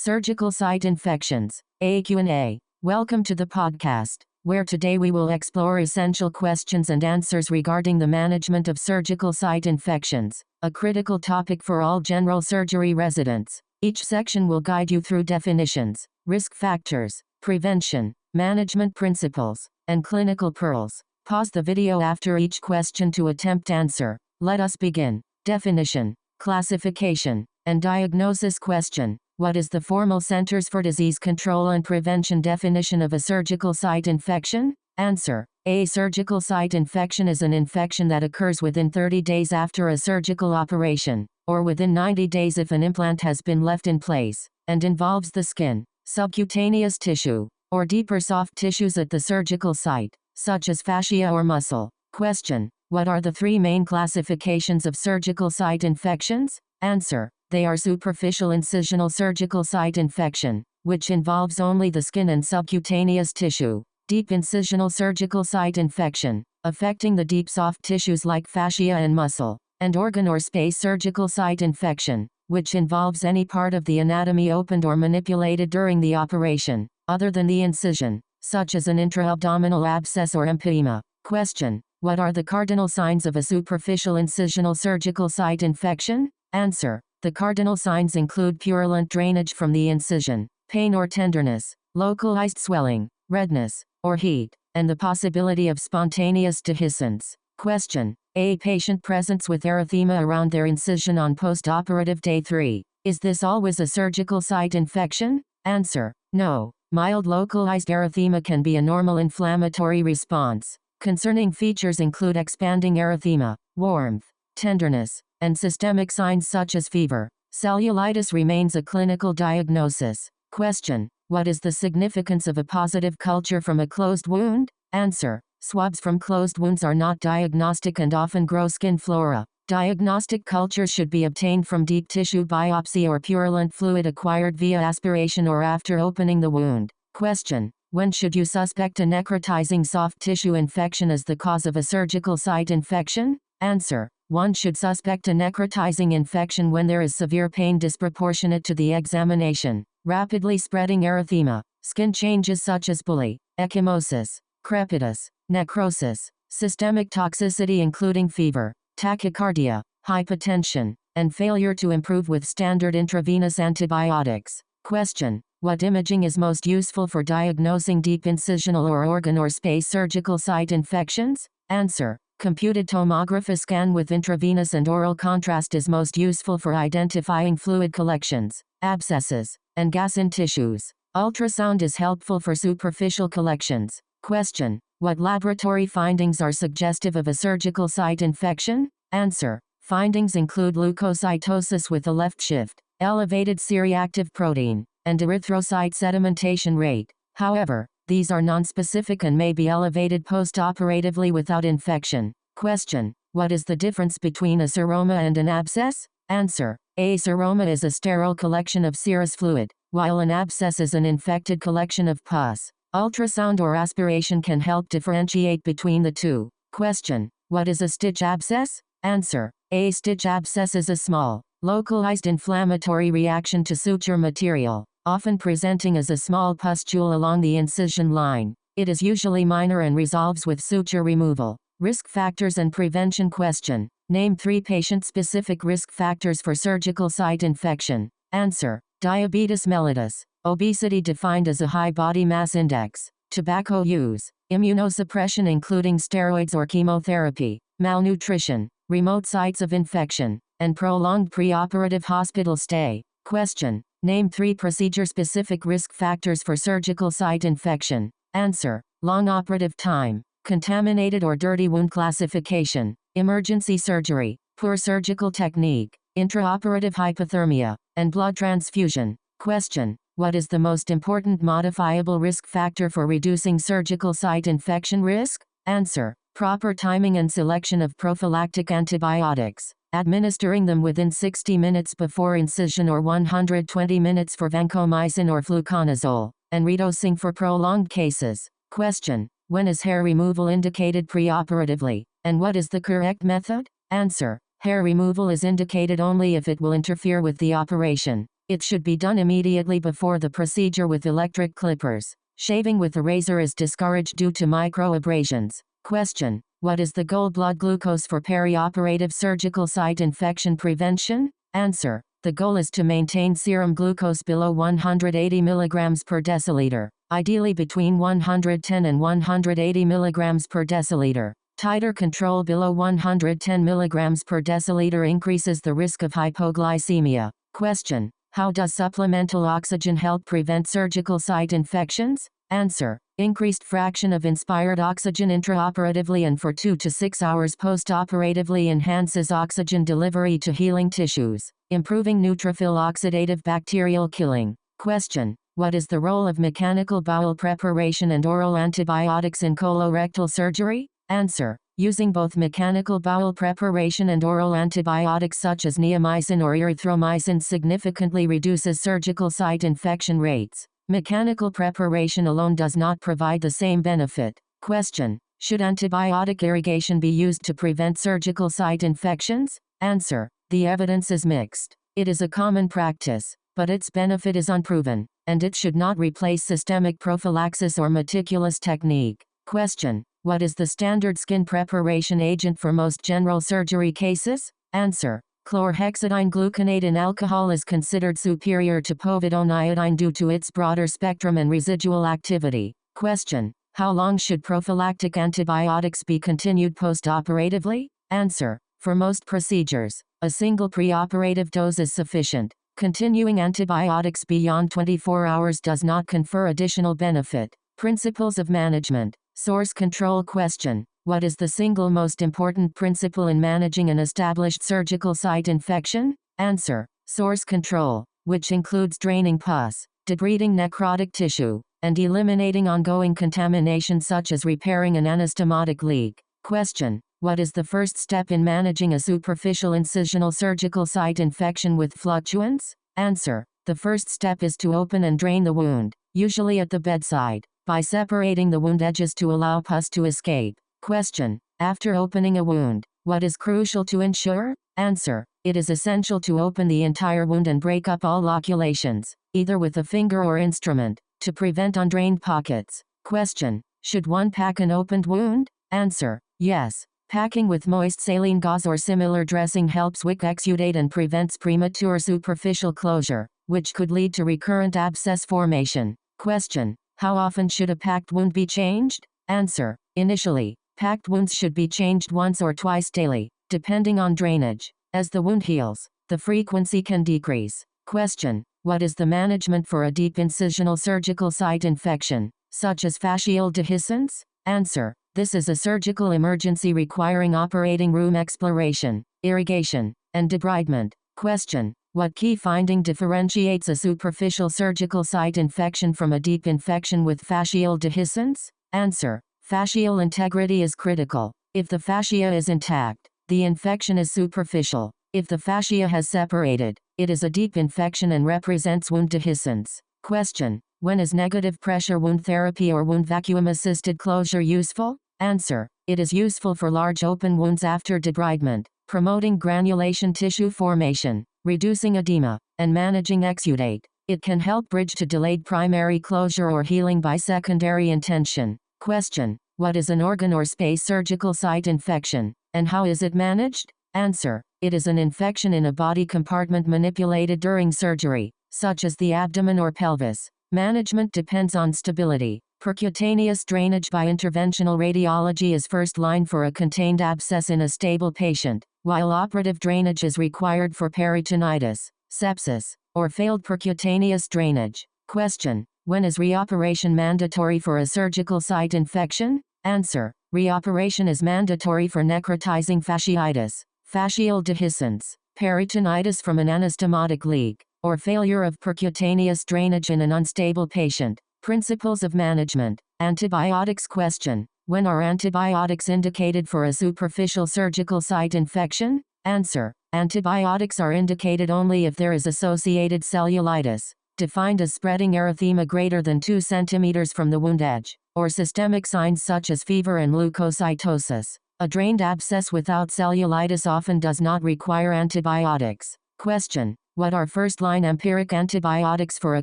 Surgical site infections, a Q&A. Welcome to the podcast, where today we will explore essential questions and answers regarding the management of surgical site infections, a critical topic for all general surgery residents. Each section will guide you through definitions, risk factors, prevention, management principles, and clinical pearls. Pause the video after each question to attempt answer. Let us begin. Definition, classification, and diagnosis question. What is the formal Centers for Disease Control and Prevention definition of a surgical site infection? Answer. A surgical site infection is an infection that occurs within 30 days after a surgical operation, or within 90 days if an implant has been left in place, and involves the skin, subcutaneous tissue, or deeper soft tissues at the surgical site, such as fascia or muscle. Question. What are the three main classifications of surgical site infections? Answer. They are superficial incisional surgical site infection, which involves only the skin and subcutaneous tissue. Deep incisional surgical site infection, affecting the deep soft tissues like fascia and muscle. And organ or space surgical site infection, which involves any part of the anatomy opened or manipulated during the operation, other than the incision, such as an intra-abdominal abscess or empyema. Question. What are the cardinal signs of a superficial incisional surgical site infection? Answer. The cardinal signs include purulent drainage from the incision, pain or tenderness, localized swelling, redness, or heat, and the possibility of spontaneous dehiscence. Question. A patient presents with erythema around their incision on post-operative day 3. Is this always a surgical site infection? Answer. No. Mild localized erythema can be a normal inflammatory response. Concerning features include expanding erythema, warmth, tenderness, and systemic signs such as fever. Cellulitis remains a clinical diagnosis. Question. What is the significance of a positive culture from a closed wound? Answer. Swabs from closed wounds are not diagnostic and often grow skin flora. Diagnostic cultures should be obtained from deep tissue biopsy or purulent fluid acquired via aspiration or after opening the wound. Question. When should you suspect a necrotizing soft tissue infection as the cause of a surgical site infection? Answer. One should suspect a necrotizing infection when there is severe pain disproportionate to the examination, rapidly spreading erythema, skin changes such as bullae, ecchymosis, crepitus, necrosis, systemic toxicity including fever, tachycardia, hypotension, and failure to improve with standard intravenous antibiotics. Question. What imaging is most useful for diagnosing deep incisional or organ or space surgical site infections? Answer. Computed tomography scan with intravenous and oral contrast is most useful for identifying fluid collections, abscesses, and gas in tissues. Ultrasound is helpful for superficial collections. Question. What laboratory findings are suggestive of a surgical site infection? Answer. Findings include leukocytosis with a left shift, elevated C-reactive protein, and erythrocyte sedimentation rate. However, these are nonspecific and may be elevated post-operatively without infection. Question. What is the difference between a seroma and an abscess? Answer. A seroma is a sterile collection of serous fluid, while an abscess is an infected collection of pus. Ultrasound or aspiration can help differentiate between the two. Question. What is a stitch abscess? Answer. A stitch abscess is a small, localized inflammatory reaction to suture material, often presenting as a small pustule along the incision line. It is usually minor and resolves with suture removal. Risk factors and prevention question. Name 3 patient-specific risk factors for surgical site infection. Answer. Diabetes mellitus, obesity defined as a high body mass index, tobacco use, immunosuppression including steroids or chemotherapy, malnutrition, remote sites of infection, and prolonged preoperative hospital stay. Question. Name 3 procedure-specific risk factors for surgical site infection. Answer. Long operative time, contaminated or dirty wound classification, emergency surgery, poor surgical technique, intraoperative hypothermia, and blood transfusion. Question. What is the most important modifiable risk factor for reducing surgical site infection risk? Answer. Proper timing and selection of prophylactic antibiotics, administering them within 60 minutes before incision or 120 minutes for vancomycin or fluconazole, and redosing for prolonged cases. Question. When is hair removal indicated preoperatively, and what is the correct method? Answer. Hair removal is indicated only if it will interfere with the operation. It should be done immediately before the procedure with electric clippers. Shaving with a razor is discouraged due to microabrasions. Question: what is the goal blood glucose for perioperative surgical site infection prevention? Answer: the goal is to maintain serum glucose below 180 mg per deciliter, ideally between 110 and 180 mg per deciliter. Tighter control below 110 mg per deciliter increases the risk of hypoglycemia. Question: how does supplemental oxygen help prevent surgical site infections? Answer: increased fraction of inspired oxygen intraoperatively and for 2 to 6 hours postoperatively enhances oxygen delivery to healing tissues, improving neutrophil oxidative bacterial killing. Question: what is the role of mechanical bowel preparation and oral antibiotics in colorectal surgery? Answer: using both mechanical bowel preparation and oral antibiotics such as neomycin or erythromycin significantly reduces surgical site infection rates. Mechanical preparation alone does not provide the same benefit. Question: should antibiotic irrigation be used to prevent surgical site infections? Answer: the evidence is mixed. It is a common practice, but its benefit is unproven, and it should not replace systemic prophylaxis or meticulous technique. Question: what is the standard skin preparation agent for most general surgery cases? Answer: chlorhexidine gluconate in alcohol is considered superior to povidone iodine due to its broader spectrum and residual activity. Question: how long should prophylactic antibiotics be continued postoperatively? Answer: for most procedures, a single preoperative dose is sufficient. Continuing antibiotics beyond 24 hours does not confer additional benefit. Principles of management. Source control. Question: what is the single most important principle in managing an established surgical site infection? Answer: source control, which includes draining pus, debriding necrotic tissue, and eliminating ongoing contamination such as repairing an anastomotic leak. Question: what is the first step in managing a superficial incisional surgical site infection with fluctuants? Answer: the first step is to open and drain the wound, usually at the bedside, by separating the wound edges to allow pus to escape. Question: after opening a wound, what is crucial to ensure? Answer: it is essential to open the entire wound and break up all loculations, either with a finger or instrument, to prevent undrained pockets. Question: should one pack an opened wound? Answer: yes. Packing with moist saline gauze or similar dressing helps wick exudate and prevents premature superficial closure, which could lead to recurrent abscess formation. Question: how often should a packed wound be changed? Answer: initially, packed wounds should be changed once or twice daily, depending on drainage. As the wound heals, the frequency can decrease. Question: what is the management for a deep incisional surgical site infection, such as fascial dehiscence? Answer: this is a surgical emergency requiring operating room exploration, irrigation, and debridement. Question: what key finding differentiates a superficial surgical site infection from a deep infection with fascial dehiscence? Answer: fascial integrity is critical. If the fascia is intact, the infection is superficial. If the fascia has separated, it is a deep infection and represents wound dehiscence. Question: when is negative pressure wound therapy or wound vacuum-assisted closure useful? Answer: it is useful for large open wounds after debridement, promoting granulation tissue formation, reducing edema, and managing exudate. It can help bridge to delayed primary closure or healing by secondary intention. Question: what is an organ or space surgical site infection, and how is it managed? Answer: it is an infection in a body compartment manipulated during surgery, such as the abdomen or pelvis. Management depends on stability. Percutaneous drainage by interventional radiology is first line for a contained abscess in a stable patient, while operative drainage is required for peritonitis, sepsis, or failed percutaneous drainage. Question: when is reoperation mandatory for a surgical site infection? Answer: reoperation is mandatory for necrotizing fasciitis, fascial dehiscence, peritonitis from an anastomotic leak, or failure of percutaneous drainage in an unstable patient. Principles of management. Antibiotics. Question: when are antibiotics indicated for a superficial surgical site infection? Answer: antibiotics are indicated only if there is associated cellulitis, defined as spreading erythema greater than 2 cm from the wound edge, or systemic signs such as fever and leukocytosis. A drained abscess without cellulitis often does not require antibiotics. Question: What are first-line empiric antibiotics for a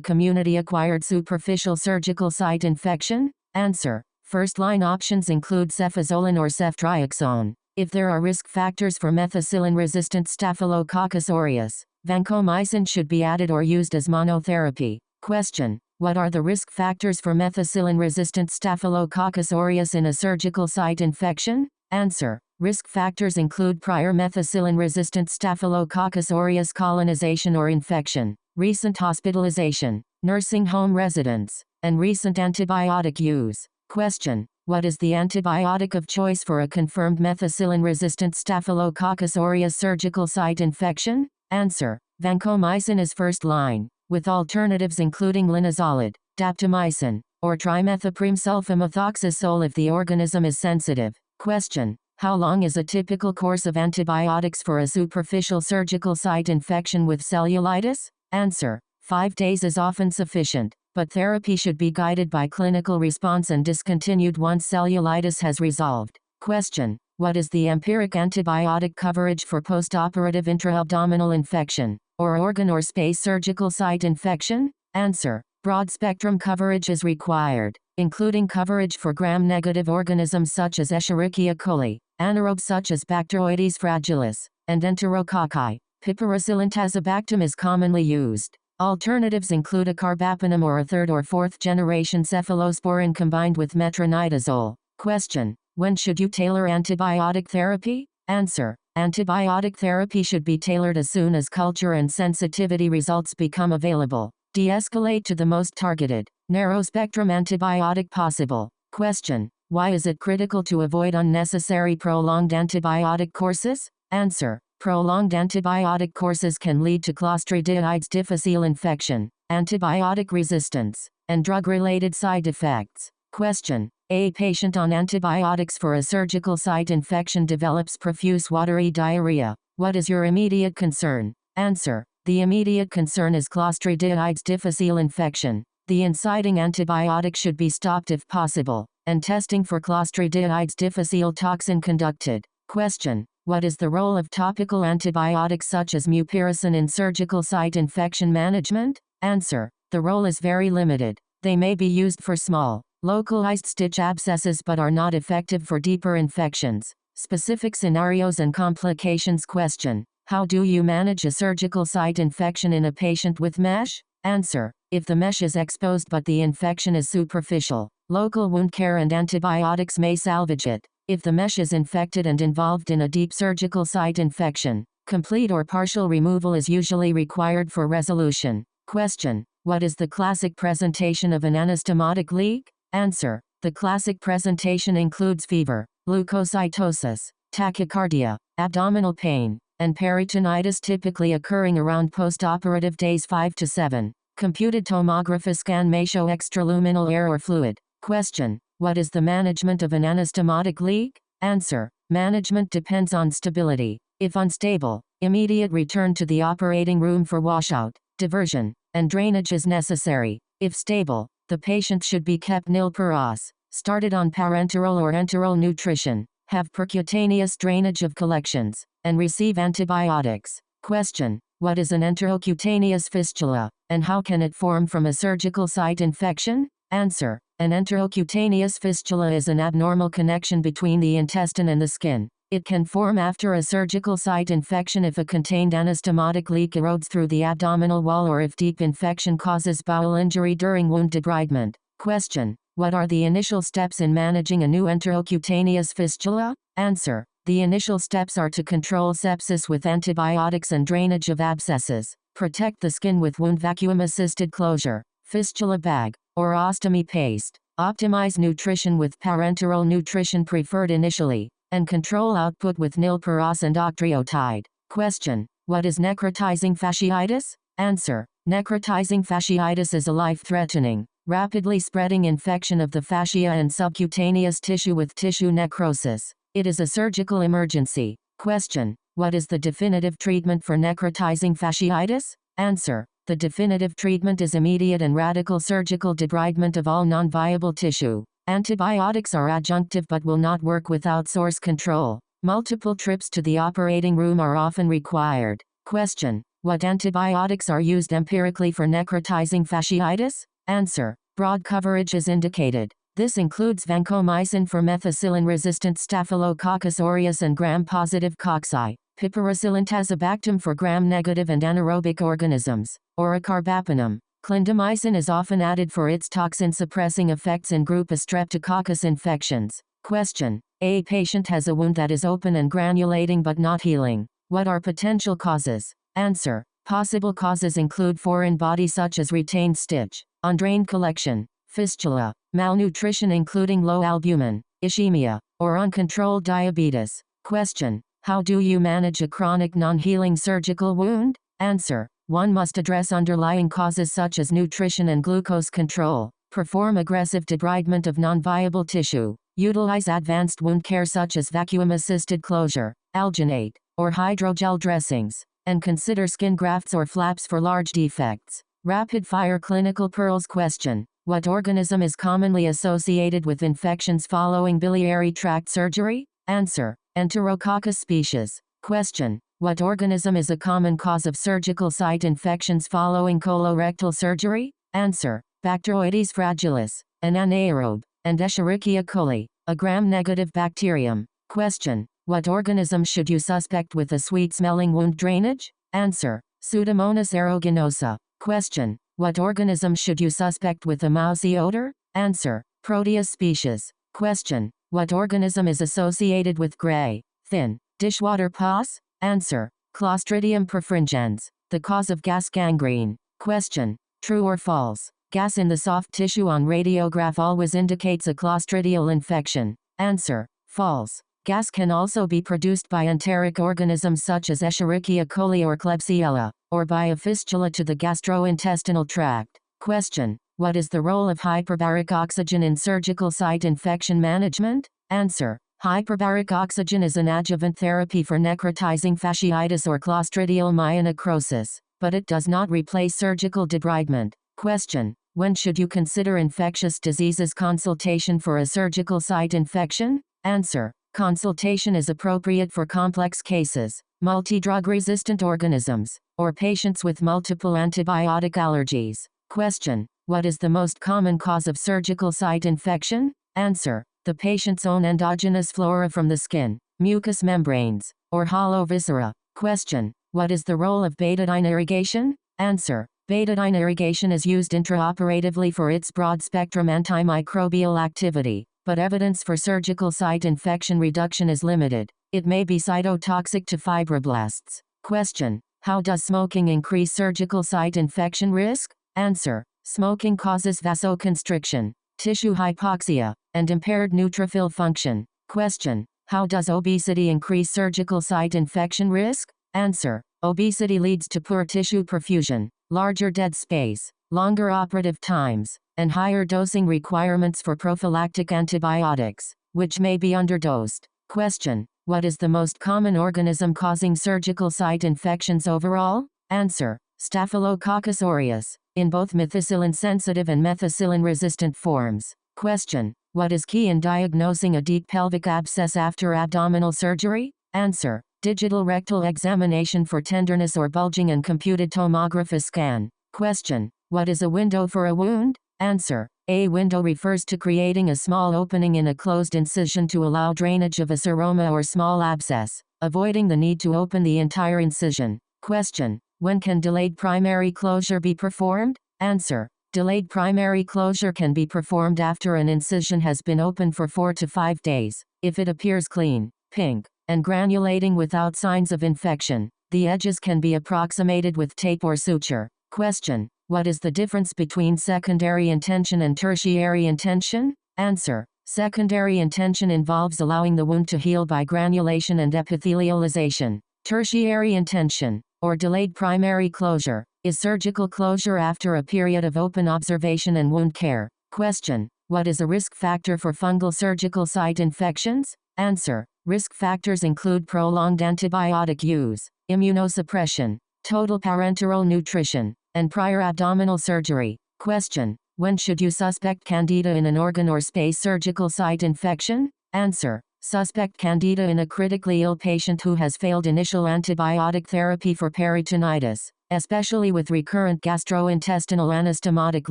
community-acquired superficial surgical site infection? Answer. First-line options include cefazolin or ceftriaxone. If there are risk factors for methicillin-resistant Staphylococcus aureus, vancomycin should be added or used as monotherapy. Question. What are the risk factors for methicillin-resistant Staphylococcus aureus in a surgical site infection? Answer. Risk factors include prior methicillin-resistant Staphylococcus aureus colonization or infection, recent hospitalization, nursing home residence, and recent antibiotic use. Question. What is the antibiotic of choice for a confirmed methicillin-resistant Staphylococcus aureus surgical site infection? Answer. Vancomycin is first line, with alternatives including linezolid, daptomycin, or trimethoprim sulfamethoxazole if the organism is sensitive. Question. How long is a typical course of antibiotics for a superficial surgical site infection with cellulitis? Answer. 5 days is often sufficient, but therapy should be guided by clinical response and discontinued once cellulitis has resolved. Question. What is the empiric antibiotic coverage for postoperative intra-abdominal infection, or organ or space surgical site infection? Answer. Broad-spectrum coverage is required, including coverage for gram-negative organisms such as Escherichia coli, anaerobes such as Bacteroides fragilis, and Enterococci. Piperacillin tazobactam is commonly used. Alternatives include a carbapenem or a third or fourth generation cephalosporin combined with metronidazole. Question. When should you tailor antibiotic therapy? Answer. Antibiotic therapy should be tailored as soon as culture and sensitivity results become available. De-escalate to the most targeted, narrow-spectrum antibiotic possible. Question. Why is it critical to avoid unnecessary prolonged antibiotic courses? Answer. Prolonged antibiotic courses can lead to Clostridium difficile infection, antibiotic resistance, and drug-related side effects. Question. A patient on antibiotics for a surgical site infection develops profuse watery diarrhea. What is your immediate concern? Answer. The immediate concern is Clostridium difficile infection. The inciting antibiotic should be stopped if possible, and testing for Clostridium difficile toxin conducted. Question. What is the role of topical antibiotics such as mupirocin in surgical site infection management? Answer. The role is very limited. They may be used for small, localized stitch abscesses but are not effective for deeper infections. Specific scenarios and complications. Question. How do you manage a surgical site infection in a patient with mesh? Answer. If the mesh is exposed but the infection is superficial, local wound care and antibiotics may salvage it. If the mesh is infected and involved in a deep surgical site infection, complete or partial removal is usually required for resolution. Question. What is the classic presentation of an anastomotic leak? Answer. The classic presentation includes fever, leukocytosis, tachycardia, abdominal pain, and peritonitis typically occurring around postoperative days 5 to 7. Computed tomography scan may show extraluminal air or fluid. Question. What is the management of an anastomotic leak? Answer. Management depends on stability. If unstable, immediate return to the operating room for washout, diversion, and drainage is necessary. If stable, the patient should be kept nil paras, started on parenteral or enteral nutrition, have percutaneous drainage of collections, and receive antibiotics. Question. What is an enterocutaneous fistula, and how can it form from a surgical site infection? Answer. An enterocutaneous fistula is an abnormal connection between the intestine and the skin. It can form after a surgical site infection if a contained anastomotic leak erodes through the abdominal wall or if deep infection causes bowel injury during wound debridement. Question. What are the initial steps in managing a new enterocutaneous fistula? Answer. The initial steps are to control sepsis with antibiotics and drainage of abscesses, protect the skin with wound vacuum-assisted closure, fistula bag, or ostomy paste, optimize nutrition with parenteral nutrition preferred initially, and control output with nilperos and octreotide. Question. What is necrotizing fasciitis? Answer. Necrotizing fasciitis is a life-threatening, rapidly spreading infection of the fascia and subcutaneous tissue with tissue necrosis. It is a surgical emergency. Question. What is the definitive treatment for necrotizing fasciitis? Answer. The definitive treatment is immediate and radical surgical debridement of all non-viable tissue. Antibiotics are adjunctive but will not work without source control. Multiple trips to the operating room are often required. Question. What antibiotics are used empirically for necrotizing fasciitis? Answer. Broad coverage is indicated. This includes vancomycin for methicillin-resistant Staphylococcus aureus and gram-positive cocci, piperacillin tazobactam for gram-negative and anaerobic organisms, or carbapenem. Clindamycin is often added for its toxin-suppressing effects in group A streptococcus infections. Question. A patient has a wound that is open and granulating but not healing. What are potential causes? Answer. Possible causes include foreign body such as retained stitch, undrained collection, fistula, malnutrition including low albumin, ischemia, or uncontrolled diabetes. Question. How do you manage a chronic non-healing surgical wound? Answer. One must address underlying causes such as nutrition and glucose control, perform aggressive debridement of non-viable tissue, utilize advanced wound care such as vacuum-assisted closure, alginate, or hydrogel dressings, and consider skin grafts or flaps for large defects. Rapid-fire clinical pearls. Question. What organism is commonly associated with infections following biliary tract surgery? Answer. Enterococcus species. Question. What organism is a common cause of surgical site infections following colorectal surgery? Answer. Bacteroides fragilis, an anaerobe, and Escherichia coli, a gram-negative bacterium. Question. What organism should you suspect with a sweet-smelling wound drainage? Answer. Pseudomonas aeruginosa. Question. What organism should you suspect with a mousy odor? Answer. Proteus species. Question. What organism is associated with gray, thin, dishwater pus? Answer. Clostridium perfringens, the cause of gas gangrene. Question. True or false? Gas in the soft tissue on radiograph always indicates a clostridial infection. Answer. False. Gas can also be produced by enteric organisms such as Escherichia coli or Klebsiella, or by a fistula to the gastrointestinal tract. Question. What is the role of hyperbaric oxygen in surgical site infection management? Answer. Hyperbaric oxygen is an adjuvant therapy for necrotizing fasciitis or clostridial myonecrosis, but it does not replace surgical debridement. Question. When should you consider infectious diseases consultation for a surgical site infection? Answer. Consultation is appropriate for complex cases, multi-drug-resistant organisms, or patients with multiple antibiotic allergies. Question. What is the most common cause of surgical site infection? Answer. The patient's own endogenous flora from the skin, mucous membranes, or hollow viscera. Question. What is the role of betadine irrigation? Answer. Betadine irrigation is used intraoperatively for its broad-spectrum antimicrobial activity, but evidence for surgical site infection reduction is limited. It may be cytotoxic to fibroblasts. Question. How does smoking increase surgical site infection risk? Answer. Smoking causes vasoconstriction, tissue hypoxia, and impaired neutrophil function. Question. How does obesity increase surgical site infection risk? Answer. Obesity leads to poor tissue perfusion, larger dead space, longer operative times, and higher dosing requirements for prophylactic antibiotics, which may be underdosed. Question. What is the most common organism causing surgical site infections overall? Answer. Staphylococcus aureus, in both methicillin-sensitive and methicillin-resistant forms. Question. What is key in diagnosing a deep pelvic abscess after abdominal surgery? Answer. Digital rectal examination for tenderness or bulging and computed tomography scan. Question. What is a window for a wound? Answer. A window refers to creating a small opening in a closed incision to allow drainage of a seroma or small abscess, avoiding the need to open the entire incision. Question. When can delayed primary closure be performed? Answer. Delayed primary closure can be performed after an incision has been open for 4 to 5 days, if it appears clean, pink, and granulating without signs of infection. The edges can be approximated with tape or suture. Question. What is the difference between secondary intention and tertiary intention? Answer. Secondary intention involves allowing the wound to heal by granulation and epithelialization. Tertiary intention, or delayed primary closure, is surgical closure after a period of open observation and wound care. Question. What is a risk factor for fungal surgical site infections? Answer. Risk factors include prolonged antibiotic use, immunosuppression, total parenteral nutrition, and prior abdominal surgery. Question. When should you suspect candida in an organ or space surgical site infection? Answer. Suspect candida in a critically ill patient who has failed initial antibiotic therapy for peritonitis, especially with recurrent gastrointestinal anastomotic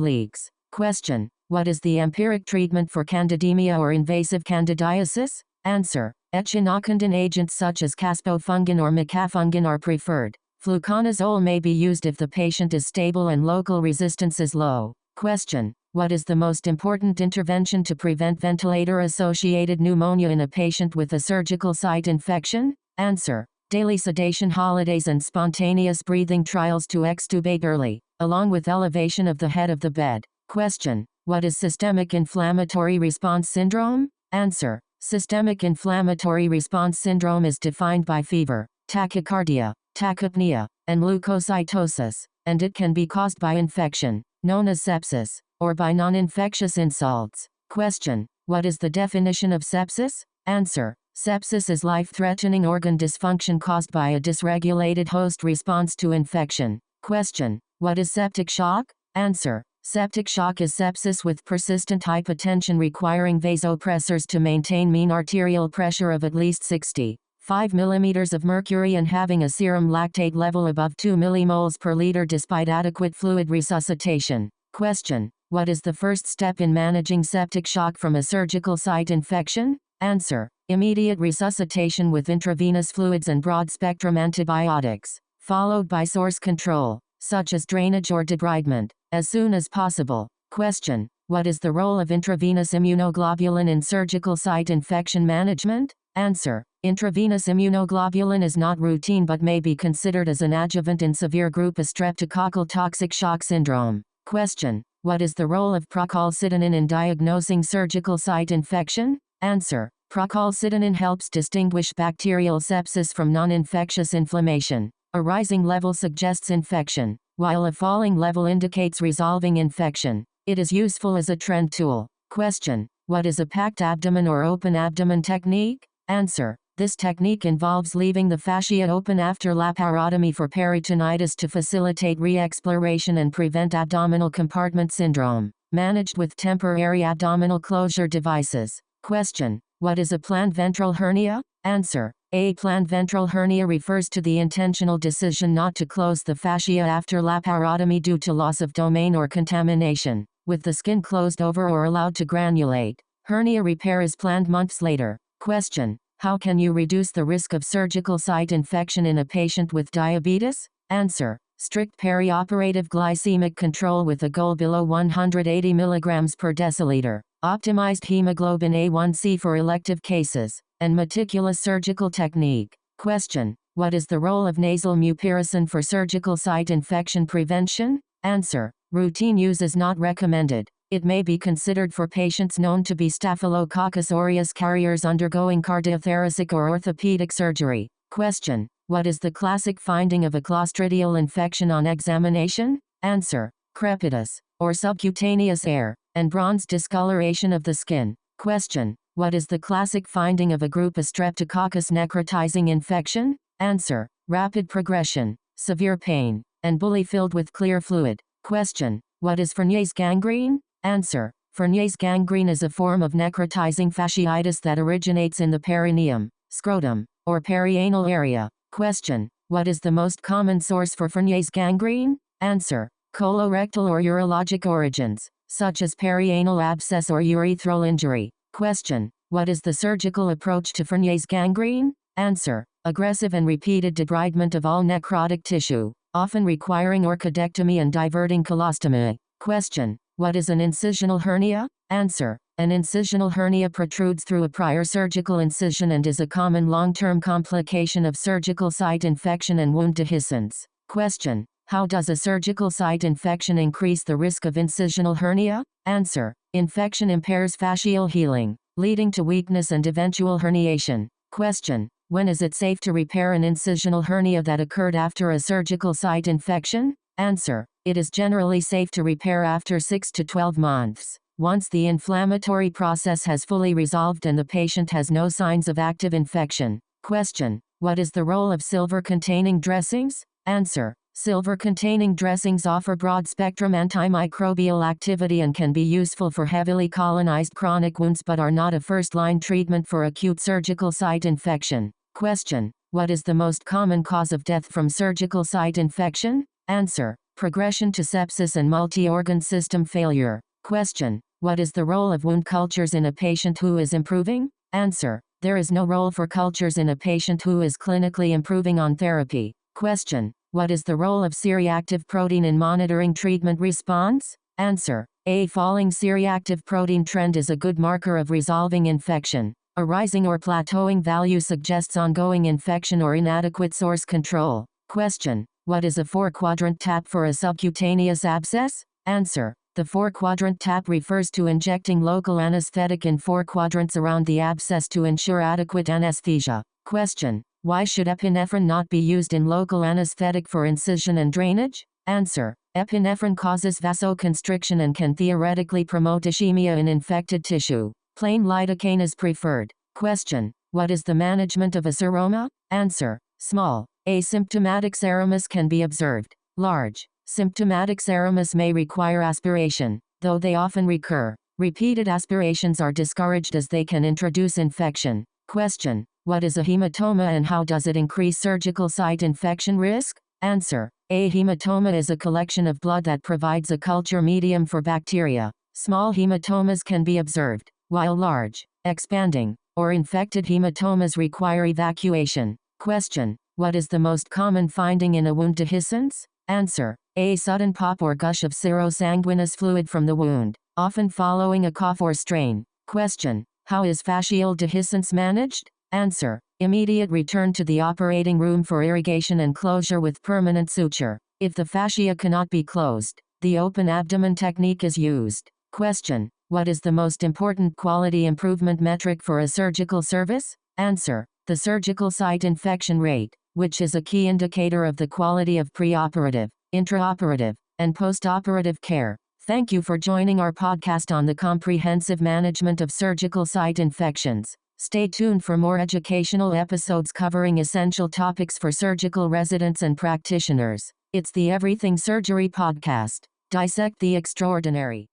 leaks. Question: what is the empiric treatment for candidemia or invasive candidiasis? Answer: echinocandin agents such as caspofungin or micafungin are preferred. Fluconazole may be used if the patient is stable and local resistance is low. Question: what is the most important intervention to prevent ventilator-associated pneumonia in a patient with a surgical site infection? Answer: daily sedation, holidays, and spontaneous breathing trials to extubate early, along with elevation of the head of the bed. Question: what is systemic inflammatory response syndrome? Answer: systemic inflammatory response syndrome is defined by fever, tachycardia, tachypnea, and leukocytosis, and it can be caused by infection, known as sepsis, or by non-infectious insults. Question: what is the definition of sepsis? Answer: sepsis is life-threatening organ dysfunction caused by a dysregulated host response to infection. Question: what is septic shock? Answer: septic shock is sepsis with persistent hypotension requiring vasopressors to maintain mean arterial pressure of at least 65 mm of mercury and having a serum lactate level above 2 millimoles per liter despite adequate fluid resuscitation. Question: what is the first step in managing septic shock from a surgical site infection? Answer: immediate resuscitation with intravenous fluids and broad-spectrum antibiotics, followed by source control, such as drainage or debridement, as soon as possible. Question: what is the role of intravenous immunoglobulin in surgical site infection management? Answer: intravenous immunoglobulin is not routine but may be considered as an adjuvant in severe group A streptococcal toxic shock syndrome. Question: what is the role of procalcitonin in diagnosing surgical site infection? Answer: procalcitonin helps distinguish bacterial sepsis from non-infectious inflammation. A rising level suggests infection, while a falling level indicates resolving infection. It is useful as a trend tool. Question: what is a packed abdomen or open abdomen technique? Answer: this technique involves leaving the fascia open after laparotomy for peritonitis to facilitate re-exploration and prevent abdominal compartment syndrome, managed with temporary abdominal closure devices. Question: what is a planned ventral hernia? Answer: a planned ventral hernia refers to the intentional decision not to close the fascia after laparotomy due to loss of domain or contamination, with the skin closed over or allowed to granulate. Hernia repair is planned months later. Question: how can you reduce the risk of surgical site infection in a patient with diabetes? Answer: strict perioperative glycemic control with a goal below 180 mg per deciliter, optimized hemoglobin A1C for elective cases, and meticulous surgical technique. Question: what is the role of nasal mupirocin for surgical site infection prevention? Answer: routine use is not recommended. It may be considered for patients known to be Staphylococcus aureus carriers undergoing cardiothoracic or orthopedic surgery. Question: what is the classic finding of a clostridial infection on examination? Answer: crepitus, or subcutaneous air, and bronze discoloration of the skin. Question: what is the classic finding of a group A Streptococcus necrotizing infection? Answer: rapid progression, severe pain, and bully filled with clear fluid. Question: what is Fournier's gangrene? Answer: Fournier's gangrene is a form of necrotizing fasciitis that originates in the perineum, scrotum, or perianal area. Question: what is the most common source for Fournier's gangrene? Answer: colorectal or urologic origins, such as perianal abscess or urethral injury. Question: what is the surgical approach to Fournier's gangrene? Answer: aggressive and repeated debridement of all necrotic tissue, often requiring orchidectomy and diverting colostomy. Question: what is an incisional hernia? Answer: an incisional hernia protrudes through a prior surgical incision and is a common long-term complication of surgical site infection and wound dehiscence. Question: how does a surgical site infection increase the risk of incisional hernia? Answer: infection impairs fascial healing, leading to weakness and eventual herniation. Question: when is it safe to repair an incisional hernia that occurred after a surgical site infection? Answer: it is generally safe to repair after 6 to 12 months, once the inflammatory process has fully resolved and the patient has no signs of active infection. Question: what is the role of silver-containing dressings? Answer: Silver-containing dressings offer broad-spectrum antimicrobial activity and can be useful for heavily colonized chronic wounds but are not a first-line treatment for acute surgical site infection. Question: what is the most common cause of death from surgical site infection? Answer: progression to sepsis and multi-organ system failure. Question: what is the role of wound cultures in a patient who is improving? Answer: there is no role for cultures in a patient who is clinically improving on therapy. Question: what is the role of C-reactive protein in monitoring treatment response? Answer: a falling C-reactive protein trend is a good marker of resolving infection. A rising or plateauing value suggests ongoing infection or inadequate source control. Question: what is a 4-quadrant tap for a subcutaneous abscess? Answer: the 4-quadrant tap refers to injecting local anesthetic in 4 quadrants around the abscess to ensure adequate anesthesia. Question: why should epinephrine not be used in local anesthetic for incision and drainage? Answer: epinephrine causes vasoconstriction and can theoretically promote ischemia in infected tissue. Plain lidocaine is preferred. Question: what is the management of a seroma? Answer: small, asymptomatic seromas can be observed. Large, symptomatic seromas may require aspiration, though they often recur. Repeated aspirations are discouraged as they can introduce infection. Question: what is a hematoma and how does it increase surgical site infection risk? Answer: a hematoma is a collection of blood that provides a culture medium for bacteria. Small hematomas can be observed, while large, expanding, or infected hematomas require evacuation. Question: what is the most common finding in a wound dehiscence? Answer: a sudden pop or gush of serosanguinous fluid from the wound, often following a cough or strain. Question: how is fascial dehiscence managed? Answer: immediate return to the operating room for irrigation and closure with permanent suture. If the fascia cannot be closed, the open abdomen technique is used. Question: what is the most important quality improvement metric for a surgical service? Answer: the surgical site infection rate, which is a key indicator of the quality of preoperative, intraoperative, and postoperative care. Thank you for joining our podcast on the comprehensive management of surgical site infections. Stay tuned for more educational episodes covering essential topics for surgical residents and practitioners. It's the Everything Surgery Podcast. Dissect the extraordinary.